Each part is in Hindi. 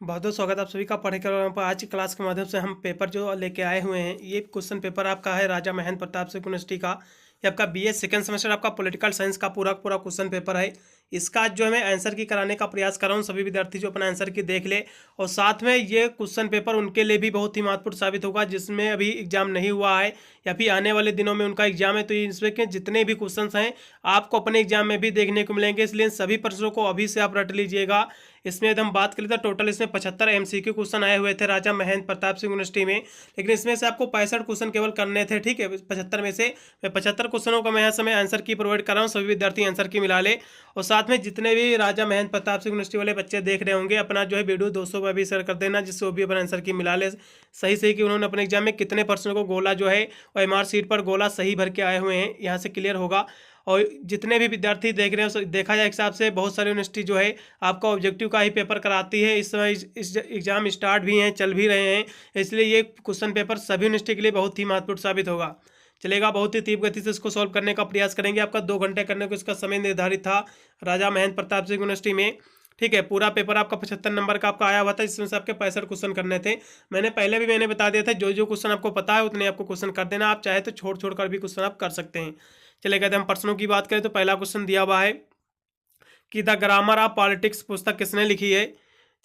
बहुत बहुत स्वागत है आप सभी का पढ़ेकर पर आज की क्लास के माध्यम से हम पेपर जो लेके आए हुए हैं। ये क्वेश्चन पेपर आपका है राजा महेंद्र प्रताप सिंह यूनिवर्सिटी का। ये आपका बीए सेकंड सेमेस्टर आपका पॉलिटिकल साइंस का पूरा पूरा क्वेश्चन पेपर है। इसका जो है मैं आंसर की कराने का प्रयास कर रहा हूँ। सभी विद्यार्थी जो अपना आंसर की देख ले और साथ में ये क्वेश्चन पेपर उनके लिए भी बहुत ही महत्वपूर्ण साबित होगा जिसमें अभी एग्जाम नहीं हुआ है या फिर आने वाले दिनों में उनका एग्जाम है। तो इसमें के जितने भी क्वेश्चन हैं आपको अपने एग्जाम में भी देखने को मिलेंगे, इसलिए सभी प्रश्नों को अभी से आप रट लीजिएगा। इसमें यदि हम बात करें तो टोटल इसमें 75 एमसीक्यू क्वेश्चन आए हुए थे राजा महेंद्र प्रताप सिंह यूनिवर्सिटी में, लेकिन इसमें से आपको 65 क्वेश्चन केवल करने थे। ठीक है, 75 में से मैं 75 क्वेश्चनों का मैं यहाँ समय आंसर की प्रोवाइड कर रहा हूँ। सभी विद्यार्थी आंसर की मिला ले और साथ में जितने भी राजा महेंद्र प्रताप सिंह यूनिवर्सिटी वाले बच्चे देख रहे होंगे अपना जो है वीडियो दोस्तों पर भी शेयर कर देना, जिससे वो भी अपना आंसर की मिला ले सही सही कि उन्होंने अपने एग्जाम में कितने प्रश्नों को गोला जो है और एमआर सीट पर गोला सही भर के आए हुए हैं, यहाँ से क्लियर होगा। और जितने भी विद्यार्थी देख रहे हैं देखा जाए हिसाब से बहुत सारी यूनिवर्सिटी जो है आपका ऑब्जेक्टिव का ही पेपर कराती है। इस समय इस एग्जाम स्टार्ट भी हैं, चल भी रहे हैं, इसलिए ये क्वेश्चन पेपर सभी यूनिवर्सिटी के लिए बहुत ही महत्वपूर्ण साबित होगा। चलेगा, बहुत ही तीव्र गति से इसको सॉल्व करने का प्रयास करेंगे। आपका 2 घंटे करने को इसका समय निर्धारित था राजा महेंद्र प्रताप सिंह यूनिवर्सिटी में। ठीक है, पूरा पेपर आपका 75 नंबर का आपका आया हुआ था, इसमें से आपके 65 क्वेश्चन करने थे। मैंने बता दिया था जो जो क्वेश्चन आपको पता है उतने आपको क्वेश्चन कर देना, आप चाहे तो छोड़ छोड़ कर भी क्वेश्चन आप कर सकते हैं। चलेगा, यदि हम प्रश्नों की बात करें तो पहला क्वेश्चन दिया हुआ है कि द ग्रामर ऑफ पॉलिटिक्स पुस्तक किसने लिखी है।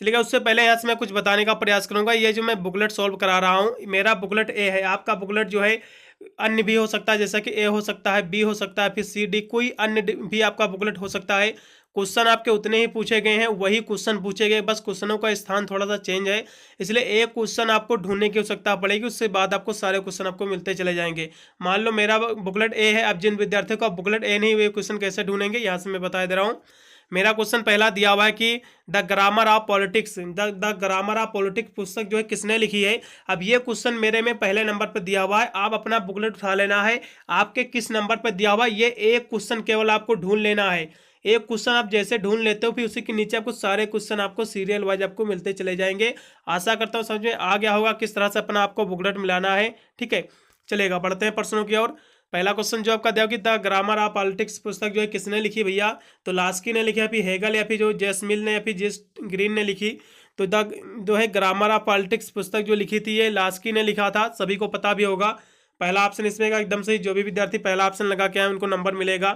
चलिएगा, उससे पहले यहाँ से मैं कुछ बताने का प्रयास करूंगा। ये जो मैं बुकलेट सॉल्व करा रहा हूँ मेरा बुकलेट ए है, आपका बुकलेट जो है अन्य भी हो सकता है, जैसा कि ए हो सकता है, बी हो सकता है, फिर सी डी, कोई अन्य भी आपका बुकलेट हो सकता है। क्वेश्चन आपके उतने ही पूछे गए हैं, वही क्वेश्चन पूछे गए, बस क्वेश्चनों का स्थान थोड़ा सा चेंज है, इसलिए एक क्वेश्चन आपको ढूंढने की आवश्यकता पड़ेगी, उसके बाद आपको सारे क्वेश्चन आपको मिलते चले जाएंगे। मान लो मेरा बुकलेट ए है, अब जिन विद्यार्थियों का बुकलेट ए नहीं हुए क्वेश्चन कैसे ढूंढेंगे यहाँ से मैं बता दे रहा हूँ। मेरा क्वेश्चन पहला दिया हुआ है कि the grammar of politics the grammar of politics पुस्तक जो है किसने लिखी है। अब ये क्वेश्चन मेरे में पहले नंबर पर दिया हुआ है, आप अपना बुकलेट उठा लेना है आपके किस नंबर पर दिया हुआ है, ये एक क्वेश्चन केवल आपको ढूंढ लेना है। एक क्वेश्चन आप जैसे ढूंढ लेते हो फिर उसी के नीचे आपको सारे क्वेश्चन आपको सीरियल वाइज आपको मिलते चले जाएंगे। आशा करता हूँ समझ में आ गया होगा किस तरह से अपना आपको बुकलेट मिलाना है। ठीक है, चलेगा, बढ़ते हैं प्रश्नों की ओर। पहला क्वेश्चन जो आपका दिया कि द ग्रामर ऑफ पॉलिटिक्स पुस्तक जो है किसने लिखी भैया, तो लास्की ने लिखी, या फिर हेगल, या फिर जो जेसमिल ने, या फिर जेस ग्रीन ने लिखी। तो द जो है ग्रामर ऑफ पॉलिटिक्स पुस्तक जो लिखी थी ये लास्की ने लिखा था, सभी को पता भी होगा। पहला ऑप्शन इसमें का एकदम सही, जो भी विद्यार्थी पहला ऑप्शन लगा के आए उनको नंबर मिलेगा।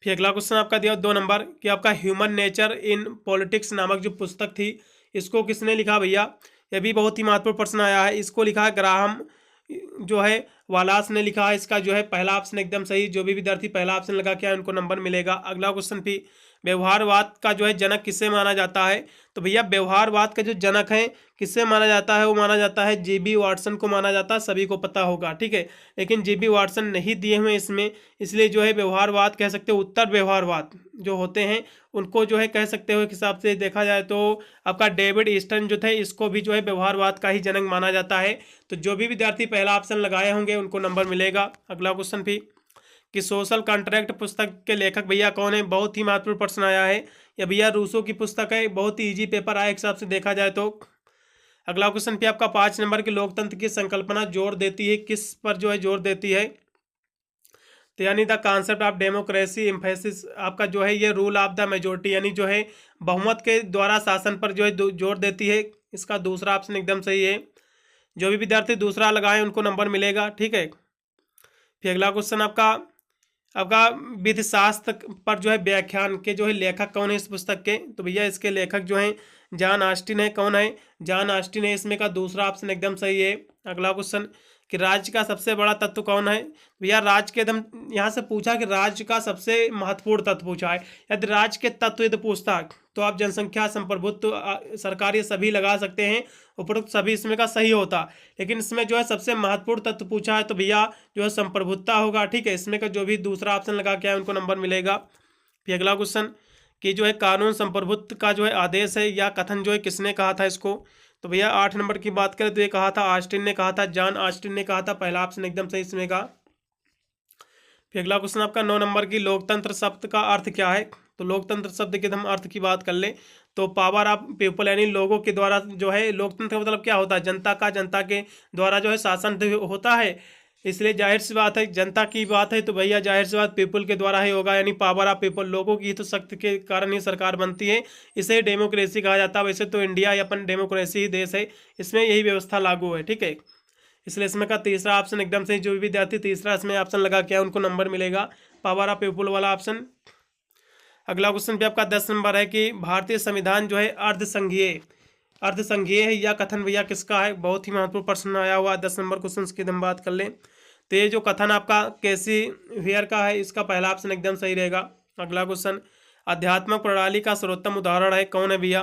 फिर अगला क्वेश्चन आपका दिया 2 नंबर कि आपका ह्यूमन नेचर इन पॉलिटिक्स नामक जो पुस्तक थी इसको किसने लिखा भैया। यह भी बहुत ही महत्वपूर्ण प्रश्न आया है, इसको लिखा है ग्राहम जो है वालास ने लिखा है। इसका जो है पहला ऑप्शन एकदम सही, जो भी विद्यार्थी पहला ऑप्शन लगा के आए उनको नंबर मिलेगा। अगला क्वेश्चन भी व्यवहारवाद का जो है जनक किससे माना जाता है, तो भैया व्यवहारवाद का जो जनक है किससे माना जाता है, वो माना जाता है जीबी वाटसन को माना जाता है, सभी को पता होगा। ठीक है, लेकिन जीबी वाटसन नहीं दिए हुए इसमें, इसलिए जो है व्यवहारवाद कह सकते हो, उत्तर व्यवहारवाद जो होते हैं उनको जो है कह सकते हो। एक हिसाब से देखा जाए तो आपका डेविड ईस्टर्न जो थे इसको भी जो है व्यवहारवाद का ही जनक माना जाता है। तो जो भी विद्यार्थी पहला ऑप्शन लगाए होंगे उनको नंबर मिलेगा। अगला क्वेश्चन भी कि सोशल कॉन्ट्रैक्ट पुस्तक के लेखक भैया कौन है, बहुत ही महत्वपूर्ण प्रश्न आया है। या भैया रूसो की पुस्तक है, बहुत ही इजी पेपर आया एक हिसाब से देखा जाए तो। अगला क्वेश्चन पे आपका 5 नंबर की लोकतंत्र की संकल्पना जोर देती है, किस पर जो है जोर देती है, तो यानी the concept of democracy emphasis आपका जो है ये रूल ऑफ द मेजोरिटी यानी जो है बहुमत के द्वारा शासन पर जो है जोर देती है। इसका दूसरा ऑप्शन एकदम सही है, जो भी विद्यार्थी दूसरा लगाए उनको नंबर मिलेगा। ठीक है, फिर अगला क्वेश्चन आपका आपका विधिशास्त्र पर जो है व्याख्यान के जो है लेखक कौन है इस पुस्तक के, तो भैया इसके लेखक जो हैं जॉन ऑस्टिन है। कौन है, जॉन ऑस्टिन है, इसमें का दूसरा ऑप्शन एकदम सही है। अगला क्वेश्चन कि राज्य का सबसे बड़ा तत्व कौन है, भैया राज्य के एकदम यहाँ से पूछा कि राज्य का सबसे महत्वपूर्ण तत्व पूछा है। यदि राज्य के तत्व यदि पूछता तो आप जनसंख्या, संप्रभुत्व, सरकार, ये सभी लगा सकते हैं, उपरोक्त सभी इसमें का सही होता, लेकिन इसमें जो है सबसे महत्वपूर्ण तत्व पूछा है तो भैया जो है संप्रभुत्ता होगा। ठीक है, इसमें का जो भी दूसरा ऑप्शन लगा के आए उनको नंबर मिलेगा। फिर अगला क्वेश्चन कि जो है कानून संप्रभुत्व का जो है आदेश है या कथन जो है किसने कहा था इसको, तो भैया 8 नंबर की बात करें तो ये कहा था ऑस्टिन ने कहा था, जॉन ऑस्टिन ने कहा था, पहला ऑप्शन एकदम सही इसमें का। फिर अगला क्वेश्चन आपका 9 नंबर की लोकतंत्र शब्द का अर्थ क्या है, तो लोकतंत्र शब्द के हम अर्थ की बात कर ले तो पावर ऑफ पीपल यानी लोगों के द्वारा जो है, लोकतंत्र का मतलब क्या होता है, जनता का, जनता के द्वारा जो है शासन होता है, इसलिए जाहिर सी बात है, जनता की बात है तो भैया जाहिर सी बात पीपल के द्वारा ही होगा, यानी पावर ऑफ पीपल, लोगों की तो शक्ति के कारण ही सरकार बनती है। इसे डेमोक्रेसी कहा जाता है। वैसे तो इंडिया या अपन डेमोक्रेसी ही देश है, इसमें यही व्यवस्था लागू है, ठीक है। इसलिए इसमें का तीसरा ऑप्शन एकदम से, जो भी विद्यार्थी तीसरा इसमें ऑप्शन लगा के उनको नंबर मिलेगा, पावर ऑफ पीपल वाला ऑप्शन। अगला क्वेश्चन भी आपका 10 नंबर है कि भारतीय संविधान जो है अर्धसंघीय है, यह कथन भैया किसका है? बहुत ही महत्वपूर्ण प्रश्न आया हुआ 10 नंबर क्वेश्चन की हम बात कर लें तो ये जो कथन आपका केसी वेयर का है, इसका पहला ऑप्शन एकदम सही रहेगा। अगला क्वेश्चन, आध्यात्मिक प्रणाली का सर्वोत्तम उदाहरण है, कौन है भैया?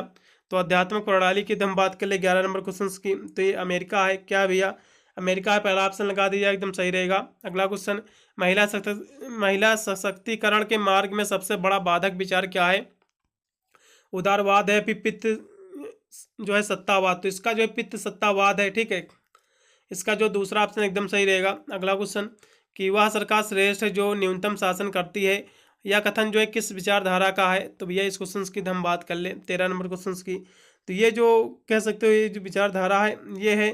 तो आध्यात्मिक प्रणाली की हम बात कर ले 11 नंबर क्वेश्चन की, तो ये अमेरिका है। क्या भैया? अमेरिका है, पहला ऑप्शन लगा दीजिए, एकदम सही रहेगा। अगला क्वेश्चन, महिला सशक्तिकरण के मार्ग में सबसे बड़ा बाधक विचार क्या है? उदारवाद है, पित्त जो है सत्तावाद, तो इसका जो है पित्त सत्तावाद है, ठीक है। इसका जो दूसरा ऑप्शन एकदम सही रहेगा। अगला क्वेश्चन, कि वह सरकार श्रेष्ठ है जो न्यूनतम शासन करती है, यह कथन जो है किस विचारधारा का है? तो भैया इस क्वेश्चन की हम बात कर लें 13 नंबर क्वेश्चन की, तो ये जो कह सकते हो ये जो विचारधारा है ये है,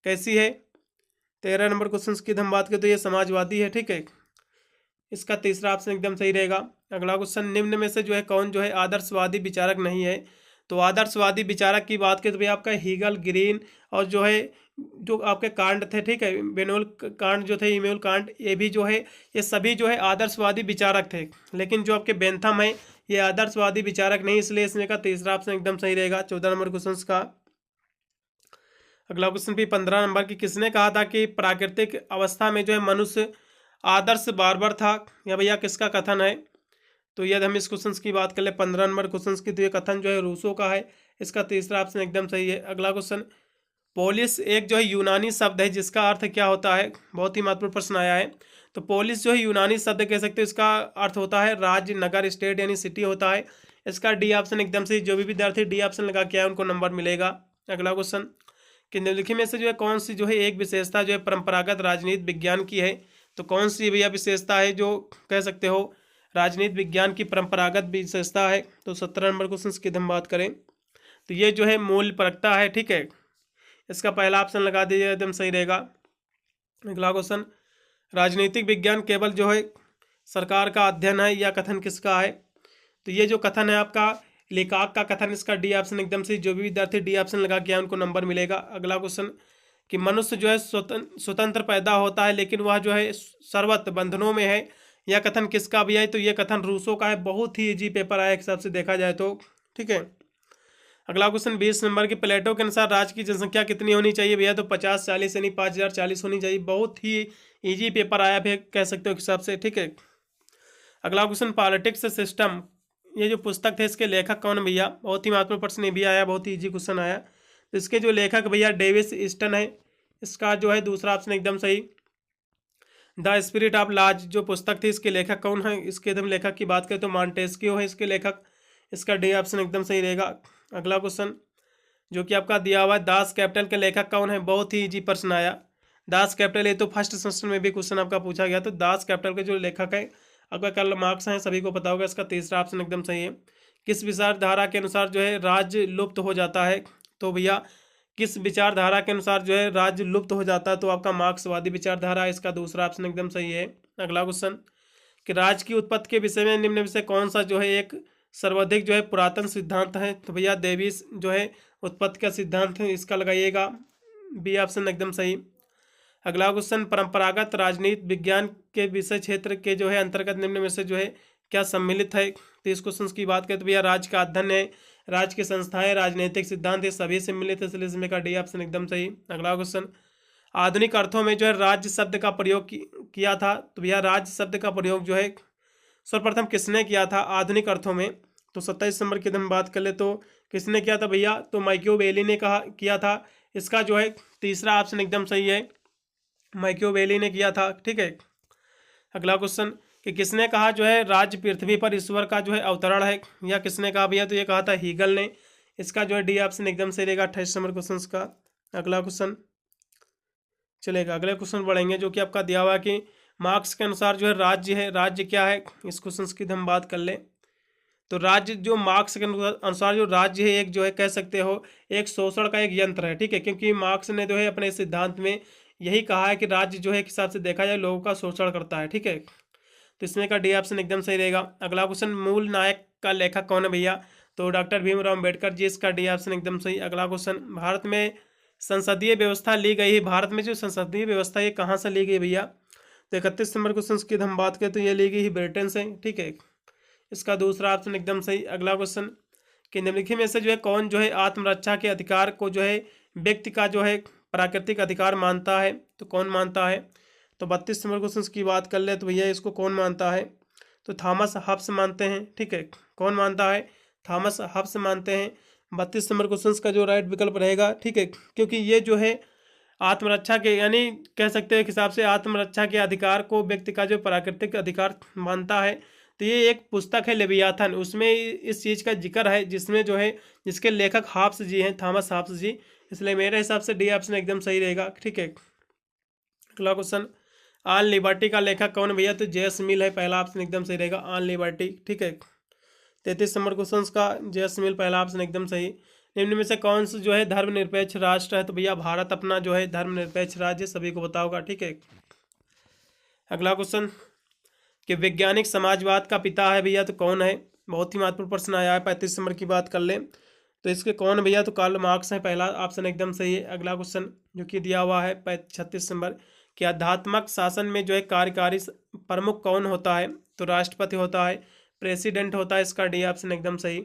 कैसी है? 13 नंबर क्वेश्चन की हम बात करें तो ये समाजवादी है, ठीक है। इसका तीसरा ऑप्शन एकदम सही रहेगा। अगला क्वेश्चन, निम्न में से जो है कौन जो है आदर्शवादी विचारक नहीं है? तो आदर्शवादी विचारक की बात करें तो भैया आपका हीगल, ग्रीन और जो है जो आपके कांट थे, ठीक है, इमैनुअल कांट जो थे, इमैनुअल कांट, ये भी जो है ये सभी जो है आदर्शवादी विचारक थे। लेकिन जो आपके बेंथम है ये आदर्शवादी विचारक नहीं, इसलिए इसमें का तीसरा ऑप्शन एकदम सही रहेगा 14 नंबर क्वेश्चन का। अगला क्वेश्चन भी 15 नंबर की, किसने कहा था कि प्राकृतिक अवस्था में जो है मनुष्य आदर्श बार्बर था? या भैया किसका कथन है? तो यदि हम इस क्वेश्चन की बात कर ले 15 नंबर क्वेश्चन की, तो ये कथन जो है रूसो का है। इसका तीसरा ऑप्शन एकदम सही है। अगला क्वेश्चन, पोलिस एक जो है यूनानी शब्द है जिसका अर्थ क्या होता है? बहुत ही महत्वपूर्ण प्रश्न आया है। तो पोलिस जो है यूनानी शब्द कह सकते हो, इसका अर्थ होता है राज्य, नगर, स्टेट यानी सिटी होता है। इसका डी ऑप्शन एकदम सही। जो भी विद्यार्थी डी ऑप्शन लगा के आए उनको नंबर मिलेगा। अगला क्वेश्चन, कि निम्नलिखित में से जो है कौन सी जो है एक विशेषता जो है परंपरागत राजनीति विज्ञान की है? तो कौन सी भैया विशेषता है जो कह सकते हो राजनीति विज्ञान की परंपरागत विशेषता है? तो 17 नंबर क्वेश्चन की हम बात करें तो ये जो है मूल परकता है, ठीक है। इसका पहला ऑप्शन लगा दीजिए, एकदम सही रहेगा। अगला क्वेश्चन, राजनीतिक विज्ञान केवल जो है सरकार का अध्ययन है, या कथन किसका है? तो ये जो कथन है आपका लेखाक का कथन, इसका डी ऑप्शन एकदम सही। जो भी विद्यार्थी डी ऑप्शन लगा के उनको नंबर मिलेगा। अगला क्वेश्चन, कि मनुष्य जो है स्वतंत्र पैदा होता है लेकिन वह जो है सर्वत्र बंधनों में है, यह कथन किसका भी है? तो ये कथन रूसो का है। बहुत ही इजी पेपर आया एक हिसाब से देखा जाए तो, ठीक है। अगला क्वेश्चन 20 नंबर की, प्लेटो के अनुसार राज्य की जनसंख्या कितनी होनी चाहिए भैया? तो 50-40 यानी 5040 होनी चाहिए। बहुत ही इजी पेपर आया भी कह सकते हो हिसाब से, ठीक है। अगला क्वेश्चन, पॉलिटिक्स सिस्टम, ये जो पुस्तक थे इसके लेखक कौन भैया? बहुत ही महत्वपूर्ण प्रश्न ये भी आया, बहुत ही इजी क्वेश्चन आया। तो इसके जो लेखक भैया डेविस ईस्टन है। इसका जो है दूसरा ऑप्शन एकदम सही। द स्पिरिट ऑफ लॉज जो पुस्तक थी इसके लेखक कौन है? इसके एकदम लेखक की बात करें तो मॉन्टेस्क्यू है इसके लेखक। इसका डी ऑप्शन एकदम सही रहेगा। अगला क्वेश्चन जो कि आपका दिया हुआ है, दास कैपिटल के लेखक कौन है? बहुत ही इजी प्रश्न आया। दास कैपिटल ये तो फर्स्ट सेमेस्टर में भी क्वेश्चन आपका पूछा गया। तो दास कैपिटल के जो लेखक है आपका कार्ल मार्क्स हैं, सभी को पता होगा। इसका तीसरा ऑप्शन एकदम सही है। किस विचारधारा के अनुसार जो है राज्य लुप्त हो जाता है? तो भैया किस विचारधारा के अनुसार जो है राज्य लुप्त हो जाता है? तो आपका मार्क्सवादी विचारधारा। इसका दूसरा ऑप्शन एकदम सही है। अगला क्वेश्चन, कि राज्य की उत्पत्ति के विषय में निम्न में से कौन सा जो है एक सर्वाधिक जो है पुरातन सिद्धांत है? तो भैया देवीस जो है उत्पत्ति का सिद्धांत है, इसका लगाइएगा बी ऑप्शन एकदम सही। अगला क्वेश्चन, परंपरागत राजनीति विज्ञान के विषय क्षेत्र के जो है अंतर्गत निम्न में से जो है क्या सम्मिलित है? तो इस क्वेश्चन की बात करें तो भैया राज्य का अध्ययन है, राज्य की संस्थाएं, राजनीतिक सिद्धांत, ये सभी सम्मिलित है, इसलिए इसमें का डी ऑप्शन एकदम सही। अगला क्वेश्चन, आधुनिक अर्थों में जो है राज्य शब्द का प्रयोग किया था? तो भैया राज्य शब्द का प्रयोग जो है सर्वप्रथम किसने किया था आधुनिक अर्थों में? तो 27 नंबर की हम बात कर ले तो किसने किया था भैया? तो मैकियावेली ने किया था। इसका जो है तीसरा ऑप्शन एकदम सही है, मैकियावेली ने किया था, ठीक है। अगला क्वेश्चन, कि किसने कहा जो है राज्य पृथ्वी पर ईश्वर का जो है अवतरण है? या किसने कहा भैया? तो ये कहा था हीगल ने। इसका जो है डी ऑप्शन एकदम सही रहेगा 28 नंबर क्वेश्चन का। अगला क्वेश्चन चलेगा, अगले क्वेश्चन बढ़ेंगे जो कि आपका दिया हुआ है कि मार्क्स के अनुसार जो है राज्य क्या है? इस क्वेश्चन की हम बात कर लें तो राज्य जो मार्क्स के अनुसार जो राज्य है एक जो है कह सकते हो एक शोषण का एक यंत्र है, ठीक है। क्योंकि मार्क्स ने जो है अपने सिद्धांत में यही कहा है कि राज्य जो है एक हिसाब से देखा जाए लोगों का शोषण करता है। ठीक है, तो इसमें का डी ऑप्शन एकदम सही रहेगा। अगला क्वेश्चन, मूल नायक का लेखक कौन है भैया? तो डॉक्टर भीमराव अम्बेडकर जी, इसका डी ऑप्शन एकदम सही। अगला क्वेश्चन, भारत में संसदीय व्यवस्था ली गई है, भारत में जो संसदीय व्यवस्था ये कहाँ से ली गई भैया? तो 31 नंबर क्वेश्चन की हम बात करें तो ये ली गई ब्रिटेन से। ठीक है, इसका दूसरा ऑप्शन एकदम सही। अगला क्वेश्चन, कि निम्नलिखित में से जो है कौन जो है आत्मरक्षा के अधिकार को जो है व्यक्ति का जो है प्राकृतिक अधिकार मानता है? तो कौन मानता है? तो 32 नंबर क्वेश्चन की बात कर ले तो भैया इसको कौन मानता है? तो थॉमस हब्स मानते हैं। ठीक है, कौन मानता है? थॉमस हब्स मानते हैं। 32 नंबर क्वेश्चन का जो राइट विकल्प रहेगा। ठीक है, क्योंकि ये जो है आत्मरक्षा के यानी कह सकते हैं एक हिसाब से आत्मरक्षा के अधिकार को व्यक्ति का जो प्राकृतिक अधिकार मानता है। तो ये एक पुस्तक है लेवियाथन, उसमें इस चीज़ का जिक्र है जिसमें जो है जिसके लेखक हाब्स जी हैं, थॉमस हाब्स जी। इसलिए मेरे हिसाब से डी ऑप्शन एकदम सही रहेगा। ठीक है, अगला क्वेश्चन, ऑन लिबर्टी का लेखक कौन भैया? तो जेएस मिल है, पहला ऑप्शन एकदम सही रहेगा, ऑन लिबर्टी। ठीक है, 33 नंबर क्वेश्चन का जेएस मिल, पहला ऑप्शन एकदम सही। निम्न में से कौन सा जो है धर्मनिरपेक्ष राष्ट्र है? तो भैया भारत अपना जो है धर्मनिरपेक्ष राज्य, सभी को पता होगा। ठीक है, अगला क्वेश्चन, कि वैज्ञानिक समाजवाद का पिता है भैया? तो कौन है? बहुत ही महत्वपूर्ण प्रश्न आया है। 35 नंबर की बात कर ले तो इसके कौन भैया? तो कार्ल मार्क्स है, पहला ऑप्शन एकदम सही है। अगला क्वेश्चन जो कि दिया हुआ है 36 नंबर, कि आध्यात्मक शासन में जो है कार्यकारी प्रमुख कौन होता है? तो राष्ट्रपति होता है, प्रेसिडेंट होता है, इसका डी ऑप्शन एकदम सही।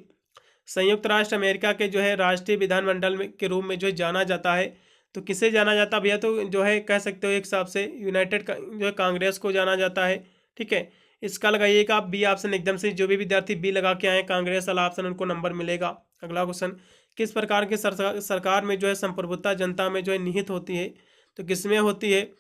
संयुक्त राष्ट्र अमेरिका के जो है राष्ट्रीय विधानमंडल में के रूप में जो है जाना जाता है, तो किसे जाना जाता है भैया? तो जो है कह सकते हो एक हिसाब से यूनाइटेड जो है कांग्रेस को जाना जाता है। ठीक है, इसका लगाइएगा बी ऑप्शन एकदम से। जो भी विद्यार्थी बी लगा के आए कांग्रेस वाला ऑप्शन उनको नंबर मिलेगा। अगला क्वेश्चन, किस प्रकार के सरकार में जो है संप्रभुता जनता में जो है निहित होती है? तो किसमें होती है?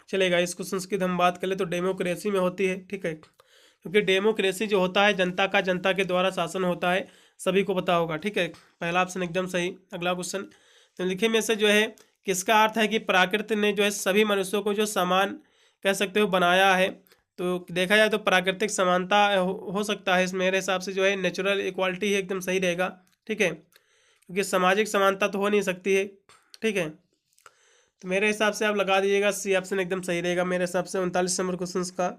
चलेगा, इस क्वेश्चन की हम बात करें तो डेमोक्रेसी में होती है। ठीक है, क्योंकि डेमोक्रेसी जो होता है जनता का जनता के द्वारा शासन होता है, सभी को पता होगा। ठीक है, पहला ऑप्शन एकदम सही। अगला क्वेश्चन, तो लिखे में से जो है किसका अर्थ है कि प्रकृति ने जो है सभी मनुष्यों को जो समान कह सकते हो बनाया है? तो देखा जाए तो प्राकृतिक समानता हो सकता है, इस मेरे हिसाब से जो है नेचुरल इक्वालिटी ही एकदम सही रहेगा। ठीक है, क्योंकि सामाजिक समानता तो हो नहीं सकती है। ठीक है, तो मेरे हिसाब से आप लगा दीजिएगा सी ऑप्शन एकदम सही रहेगा मेरे हिसाब से 39 नंबर क्वेश्चन का।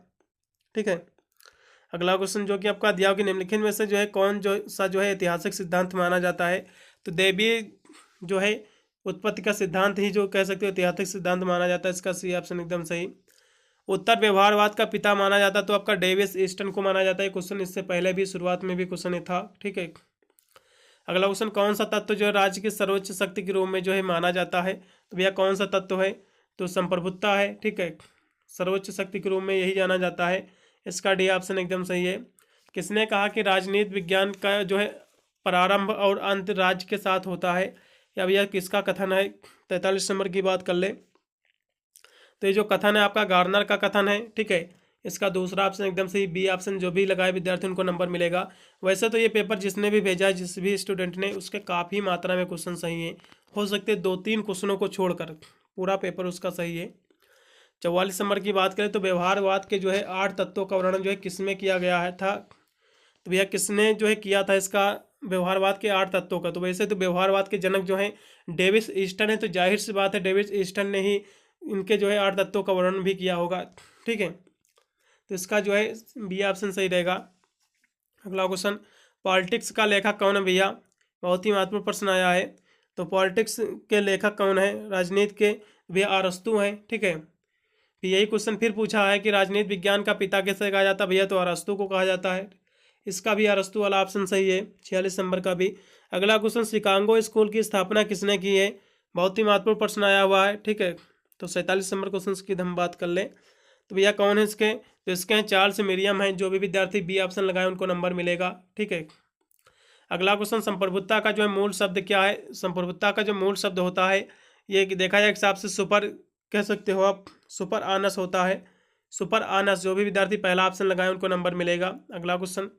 ठीक है, अगला क्वेश्चन जो कि आपका दिया हो कि निम्नलिखित में से जो है कौन जो सा जो है ऐतिहासिक सिद्धांत माना जाता है? तो दैवीय जो है उत्पत्ति का सिद्धांत ही जो कह सकते हो ऐतिहासिक सिद्धांत माना जाता है, इसका सी ऑप्शन एकदम सही। उत्तर व्यवहारवाद का पिता माना जाता है तो आपका डेविस ईस्टन को माना जाता है। क्वेश्चन इससे पहले भी शुरुआत में भी क्वेश्चन था। ठीक है, अगला क्वेश्चन, कौन सा तत्व जो है राज्य की सर्वोच्च शक्ति के रूप में जो है माना जाता है? तो भैया कौन सा तत्व है? तो संप्रभुता है। ठीक है, सर्वोच्च शक्ति के रूप में यही जाना जाता है, इसका डी ऑप्शन एकदम सही है। किसने कहा कि राजनीति विज्ञान का जो है प्रारंभ और अंत राज्य के साथ होता है? या भैया किसका कथन है? 43 नंबर की बात कर ले तो ये जो कथन है आपका गार्नर का कथन है। ठीक है, इसका दूसरा ऑप्शन एकदम सही, बी ऑप्शन। जो भी लगाए विद्यार्थी उनको नंबर मिलेगा। वैसे तो ये पेपर जिसने भी भेजा है जिस भी स्टूडेंट ने उसके काफ़ी मात्रा में क्वेश्चन सही है, हो सकते 2-3 क्वेश्चनों को छोड़कर पूरा पेपर उसका सही है। 44 नंबर की बात करें तो व्यवहारवाद के जो है 8 तत्वों का वर्णन जो है किसमें किया गया है था? तो भैया किसने जो है किया था इसका व्यवहारवाद के 8 तत्वों का? तो वैसे तो व्यवहारवाद के जनक जो है डेविस ईस्टन है, तो जाहिर सी बात है डेविस ईस्टन ने ही इनके जो है 8 तत्वों का वर्णन भी किया होगा। ठीक है, तो इसका जो है बी ऑप्शन सही रहेगा। अगला क्वेश्चन, पॉलिटिक्स का लेखक कौन है भैया? बहुत ही महत्वपूर्ण प्रश्न आया है। तो पॉलिटिक्स के लेखक कौन है? राजनीति के भैया अरस्तु हैं। ठीक है, यही क्वेश्चन फिर पूछा है कि राजनीति विज्ञान का पिता कैसे कहा जाता है? भैया तो अरस्तु को कहा जाता है, इसका भी अरस्तु वाला ऑप्शन सही है। 46 नंबर का भी। अगला क्वेश्चन, शिकागो स्कूल की स्थापना किसने की है? बहुत ही महत्वपूर्ण प्रश्न आया हुआ है। ठीक है, तो 47 नंबर क्वेश्चन की हम बात कर लें तो भैया कौन है इसके? तो इसके हैं चार्ल्स मेरियम हैं। जो भी विद्यार्थी बी ऑप्शन लगाए उनको नंबर मिलेगा। ठीक है, अगला क्वेश्चन, संप्रभुता का जो है मूल शब्द क्या है? संप्रभुता का जो मूल शब्द होता है ये देखा जाए हिसाब से सुपर कह सकते हो आप, सुपर आनस होता है, सुपर आनस। जो भी विद्यार्थी पहला ऑप्शन लगाए उनको नंबर मिलेगा। अगला क्वेश्चन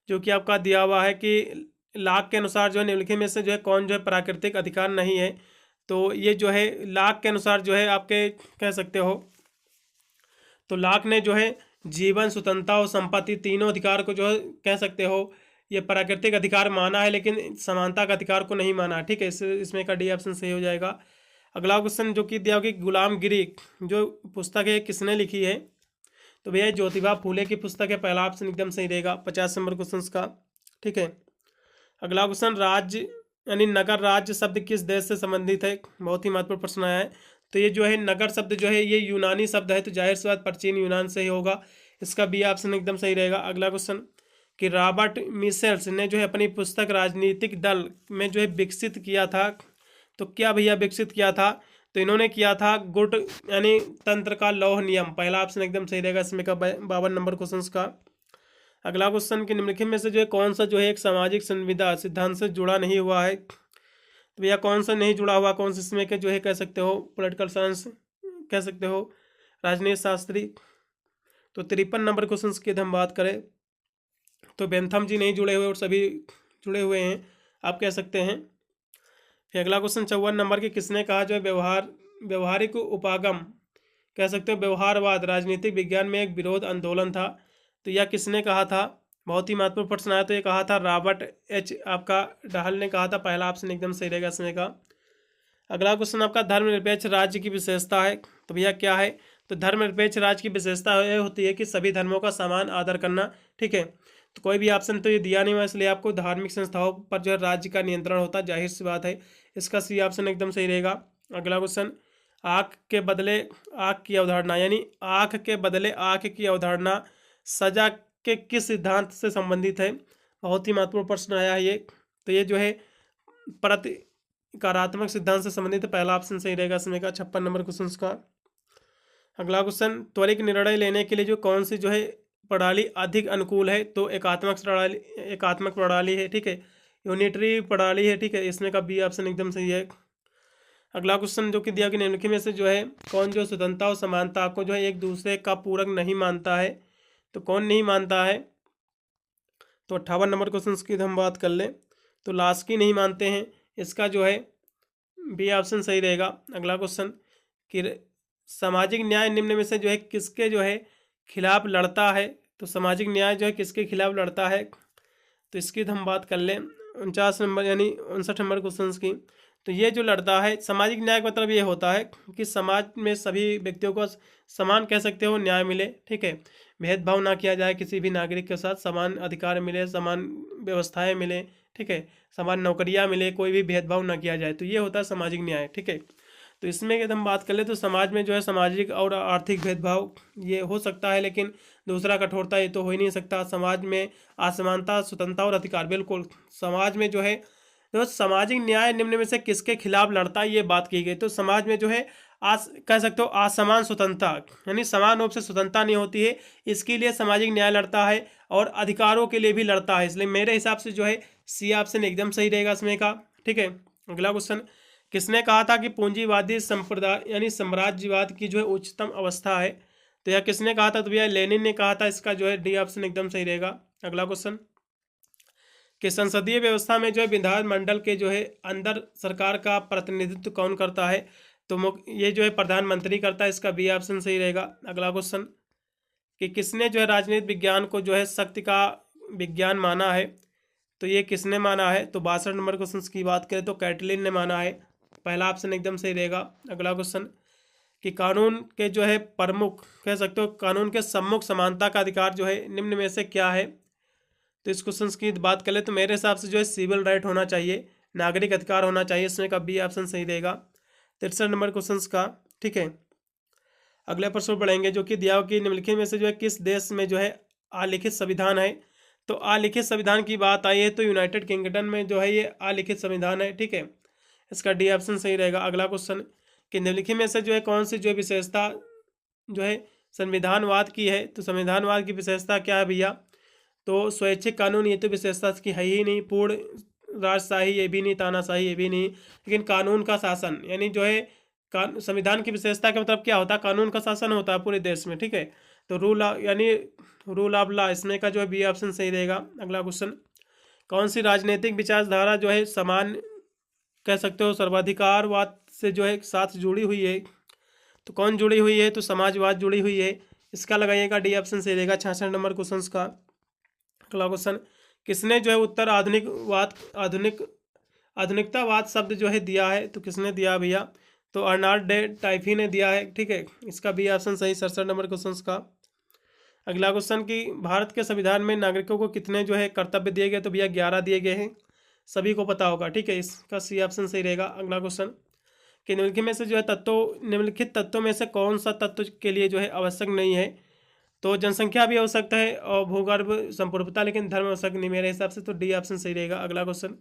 जो कि आपका दिया हुआ है कि लाक के अनुसार जो है निम्नलिखित में से जो है कौन जो है प्राकृतिक अधिकार नहीं है? तो ये जो है लाक के अनुसार जो है आपके कह सकते हो, तो लाक ने जो है जीवन, स्वतंत्रता और संपत्ति तीनों अधिकार को जो है कह सकते हो ये प्राकृतिक अधिकार माना है, लेकिन समानता का अधिकार को नहीं माना। ठीक है, इसमें का डी ऑप्शन सही हो जाएगा। अगला क्वेश्चन जो कि दिया होगा कि गुलामगिरी जो पुस्तक है किसने लिखी है, तो भैया ज्योतिबा फूले की पुस्तक है, पहला ऑप्शन एकदम सही रहेगा 50 नंबर क्वेश्चन का। ठीक है, अगला क्वेश्चन राज्य यानी नगर राज्य शब्द किस देश से संबंधित है, बहुत ही महत्वपूर्ण प्रश्न आया है। तो ये जो है नगर शब्द जो है ये यूनानी शब्द है, तो जाहिर सी बात प्राचीन यूनान से ही होगा, इसका बी ऑप्शन एकदम सही रहेगा। अगला क्वेश्चन कि रॉबर्ट मिशेल्स ने जो है अपनी पुस्तक राजनीतिक दल में जो है विकसित किया था, तो क्या भैया विकसित किया था, तो इन्होंने किया था गुट यानी तंत्र का लौह नियम, पहला ऑप्शन एकदम सही रहेगा इसमें का 52 नंबर क्वेश्चन का। अगला क्वेश्चन कि निम्नलिखित में से जो है कौन सा जो है एक सामाजिक संविदा सिद्धांत से जुड़ा नहीं हुआ है, तो भैया कौन सा नहीं जुड़ा हुआ, कौन सा इसमें के जो है कह सकते हो पॉलिटिकल साइंस कह सकते हो, राजनीति शास्त्री। तो 53 नंबर क्वेश्चन की यदि हम बात करें तो बेंथम जी नहीं जुड़े हुए और सभी जुड़े हुए हैं आप कह सकते हैं। फिर अगला क्वेश्चन 54 नंबर की किसने कहा जो है व्यवहारिक उपागम कह सकते हो व्यवहारवाद राजनीतिक विज्ञान में एक विरोध आंदोलन था, तो यह किसने कहा था, बहुत ही महत्वपूर्ण प्रश्न आया, तो ये कहा था रॉबर्ट एच आपका डहल ने कहा था, पहला ऑप्शन एकदम सही रहेगा इसमें का। अगला क्वेश्चन आपका धर्मनिरपेक्ष राज्य की विशेषता है, तो भैया क्या है, तो धर्मनिरपेक्ष राज्य की विशेषता यह होती है कि सभी धर्मों का समान आदर करना। ठीक है, तो कोई भी ऑप्शन तो ये दिया नहीं हुआ, इसलिए आपको धार्मिक संस्थाओं पर जो है राज्य का नियंत्रण होता है, जाहिर सी बात है, इसका सी ऑप्शन एकदम सही रहेगा। अगला क्वेश्चन आँख के बदले आँख की अवधारणा यानी आँख के बदले आँख की अवधारणा सजा के किस सिद्धांत से संबंधित है, बहुत ही महत्वपूर्ण प्रश्न आया है ये, तो ये जो है प्रतिकारात्मक सिद्धांत से संबंधित है, पहला ऑप्शन सही रहेगा इसमें का 56 नंबर क्वेश्चन का। अगला क्वेश्चन त्वरित निर्णय लेने के लिए जो कौन सी जो है प्रणाली अधिक अनुकूल है, तो एकात्मक प्रणाली है। ठीक है, यूनिटरी प्रणाली है। ठीक है, इसमें का बी ऑप्शन एकदम सही है। अगला क्वेश्चन जो कि दिया कि निम्नलिखित में से जो है कौन जो स्वतंत्रता और समानता को जो है एक दूसरे का पूरक नहीं मानता है, तो कौन नहीं मानता है, तो 58 नंबर क्वेश्चन की हम बात कर लें तो लास्की नहीं मानते हैं, इसका जो है बी ऑप्शन सही रहेगा। अगला क्वेश्चन कि सामाजिक न्याय निम्न में से जो है किसके जो है खिलाफ लड़ता है, तो सामाजिक न्याय जो है किसके खिलाफ लड़ता है, तो इसकी हम बात कर लें 49 नंबर यानी 59 नंबर क्वेश्चन की, तो ये जो लड़ता है सामाजिक न्याय का मतलब ये होता है कि समाज में सभी व्यक्तियों को समान कह सकते हो न्याय मिले। ठीक है, भेदभाव ना किया जाए, किसी भी नागरिक के साथ समान अधिकार मिले, समान व्यवस्थाएं मिले। ठीक है, समान नौकरियां मिले, कोई भी भेदभाव ना किया जाए, तो ये होता है सामाजिक न्याय। ठीक है, तो इसमें यदि हम बात कर ले तो समाज में जो है सामाजिक और आर्थिक भेदभाव ये हो सकता है, लेकिन दूसरा कठोरता ये तो हो ही नहीं सकता। समाज में असमानता स्वतंत्रता और अधिकार, बिल्कुल समाज में जो है तो सामाजिक न्याय निम्न में से किसके खिलाफ लड़ता है ये बात की गई, तो समाज में जो है कह सकते हो असमान स्वतंत्रता यानी समान रूप से स्वतंत्रता नहीं होती है, इसके लिए सामाजिक न्याय लड़ता है और अधिकारों के लिए भी लड़ता है, इसलिए मेरे हिसाब से जो है सी ऑप्शन एकदम सही रहेगा इसमें का। ठीक है, अगला क्वेश्चन किसने कहा था कि पूंजीवादी संप्रदाय यानी साम्राज्यवाद की जो है उच्चतम अवस्था है, तो यह किसने कहा था, तो भैया लेनिन ने कहा था, इसका जो है डी ऑप्शन एकदम सही रहेगा। अगला क्वेश्चन कि संसदीय व्यवस्था में जो है विधानमंडल के जो है अंदर सरकार का प्रतिनिधित्व कौन करता है, तो ये जो है प्रधानमंत्री करता है, इसका बी ऑप्शन सही रहेगा। अगला क्वेश्चन कि किसने जो है राजनीति विज्ञान को जो है शक्ति का विज्ञान माना है, तो ये किसने माना है, तो 62 नंबर क्वेश्चन की बात करें तो कैटलिन ने माना है, पहला ऑप्शन एकदम सही रहेगा। अगला क्वेश्चन कि कानून के जो है प्रमुख कह सकते हो कानून के सम्मुख समानता का अधिकार जो है निम्न में से क्या है, तो इस क्वेश्चन की बात करें तो मेरे हिसाब से जो है सिविल राइट होना चाहिए, नागरिक अधिकार होना चाहिए, इसमें का बी ऑप्शन सही रहेगा 63 नंबर क्वेश्चन का। ठीक है, अगले प्रश्न पढ़ेंगे जो कि दिया कि निम्नलिखित में से जो है किस देश में जो है अलिखित संविधान है, तो अलिखित संविधान की बात आई है तो यूनाइटेड किंगडम में जो है ये अलिखित संविधान है। ठीक है, इसका डी ऑप्शन सही रहेगा। अगला क्वेश्चन कि निम्नलिखित में से जो है कौन सी जो है विशेषता जो है संविधानवाद की है, तो संविधानवाद की विशेषता क्या है भैया, तो स्वैच्छिक कानून ये तो विशेषता की है ही नहीं, पूर्ण राजशाही ये भी नहीं, तानाशाही ये भी नहीं, लेकिन कानून का शासन यानी जो है संविधान की विशेषता का मतलब क्या होता है, कानून का शासन होता है पूरे देश में। ठीक है, तो यानी रूल ऑफ लॉ, इसमें का जो है बी ऑप्शन सही रहेगा। अगला क्वेश्चन कौन सी राजनीतिक विचारधारा जो है समान कह सकते हो सर्वाधिकारवाद से जो है साथ जुड़ी हुई है, तो कौन जुड़ी हुई है, तो समाजवाद जुड़ी हुई है, इसका लगाइएगा डी ऑप्शन सही रहेगा 66 नंबर क्वेश्चन का। अगला क्वेश्चन किसने जो है उत्तर आधुनिकतावाद शब्द जो है दिया है, तो किसने दिया भैया, तो अर्नाल्ड डे टाइफी ने दिया है, ठीक है, इसका बी ऑप्शन सही 67 नंबर क्वेश्चन का। अगला क्वेश्चन कि भारत के संविधान में नागरिकों को कितने जो है कर्तव्य दिए गए, तो भैया 11 दिए गए हैं, सभी को पता होगा, ठीक है, इसका सी ऑप्शन सही रहेगा। अगला क्वेश्चन कि निम्नलिखित में से जो है निम्नलिखित तत्वों में से कौन सा तत्व के लिए जो है आवश्यक नहीं है, तो जनसंख्या भी आवश्यक है और भूगर्भ संपूर्णता, लेकिन धर्म आवश्यक नहीं मेरे हिसाब से, तो डी ऑप्शन सही रहेगा। अगला क्वेश्चन,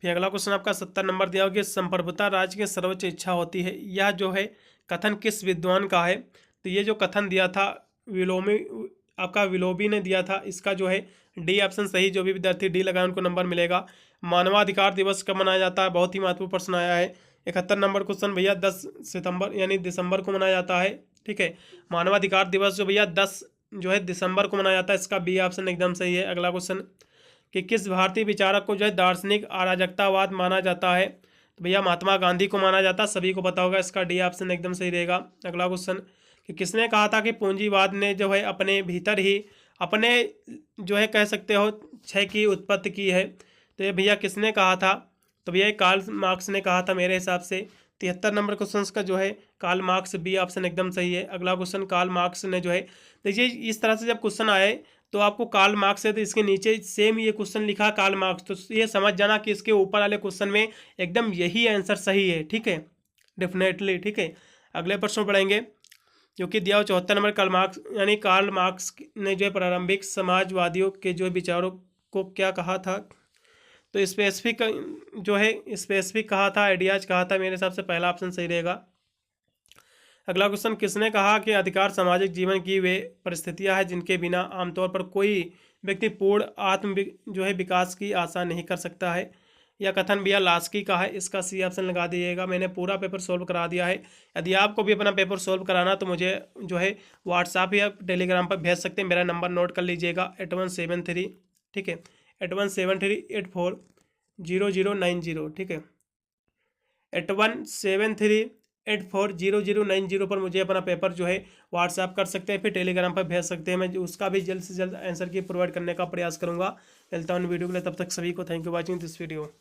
फिर अगला क्वेश्चन आपका 70 नंबर दिया होगा कि संप्रभुता राज्य की सर्वोच्च इच्छा होती है, यह जो है कथन किस विद्वान का है, तो ये जो कथन दिया था विलोबी ने दिया था, इसका जो है डी ऑप्शन सही। जो भी विद्यार्थी डी लगाए उनको नंबर मिलेगा। मानवाधिकार दिवस कब मनाया जाता है, बहुत ही महत्वपूर्ण प्रश्न आया है। 71 नंबर क्वेश्चन भैया 10 सितंबर यानी दिसंबर को मनाया जाता है, ठीक है। मानवाधिकार दिवस जो भैया 10 जो है दिसंबर को मनाया जाता है, इसका बी ऑप्शन एकदम सही है। अगला क्वेश्चन कि किस भारतीय विचारक को जो है दार्शनिक अराजकतावाद माना जाता है, तो भैया महात्मा गांधी को माना जाता है, सभी को पता होगा, इसका डी ऑप्शन एकदम सही रहेगा। अगला क्वेश्चन कि किसने कहा था कि पूंजीवाद ने जो है अपने भीतर ही अपने जो है कह सकते हो क्षय की उत्पत्ति की है, तो ये भैया किसने कहा था, तो भैया कार्ल मार्क्स ने कहा था मेरे हिसाब से। 73 नंबर क्वेश्चन का जो है कार्ल मार्क्स, बी ऑप्शन एकदम सही है। अगला क्वेश्चन कार्ल मार्क्स ने जो है, देखिए इस तरह से जब क्वेश्चन आए तो आपको कार्ल मार्क्स है तो इसके नीचे सेम ये क्वेश्चन लिखा कार्ल मार्क्स, तो ये समझ जाना कि इसके ऊपर वाले क्वेश्चन में एकदम यही आंसर सही है, ठीक है, डेफिनेटली, ठीक है। अगले प्रश्न पढ़ेंगे जो कि दिया हो 74 नंबर कार्ल मार्क्स ने जो है प्रारंभिक समाजवादियों के जो विचारों को क्या कहा था, तो स्पेसिफिक जो है स्पेसिफिक कहा था, आइडियाज कहा था, मेरे हिसाब से पहला ऑप्शन सही रहेगा। अगला क्वेश्चन किसने कहा कि अधिकार सामाजिक जीवन की वे परिस्थितियां हैं जिनके बिना आमतौर पर कोई व्यक्ति पूर्ण आत्म जो है विकास की आशा नहीं कर सकता है, यह कथन भैया लास्की का है, इसका सी ऑप्शन लगा दीजिएगा। मैंने पूरा पेपर सोल्व करा दिया है, यदि आपको भी अपना पेपर सोल्व कराना तो मुझे जो है व्हाट्सएप या टेलीग्राम पर भेज सकते हैं, मेरा नंबर नोट कर लीजिएगा 8173, ठीक है, 8173840090, ठीक है, 8173840090 पर मुझे अपना पेपर जो है व्हाट्सएप कर सकते हैं, फिर टेलीग्राम पर भेज सकते हैं, मैं उसका भी जल्द से जल्द आंसर की प्रोवाइड करने का प्रयास करूंगा। मिलता हूं वीडियो के लिए, तब तक सभी को thank you watching this video.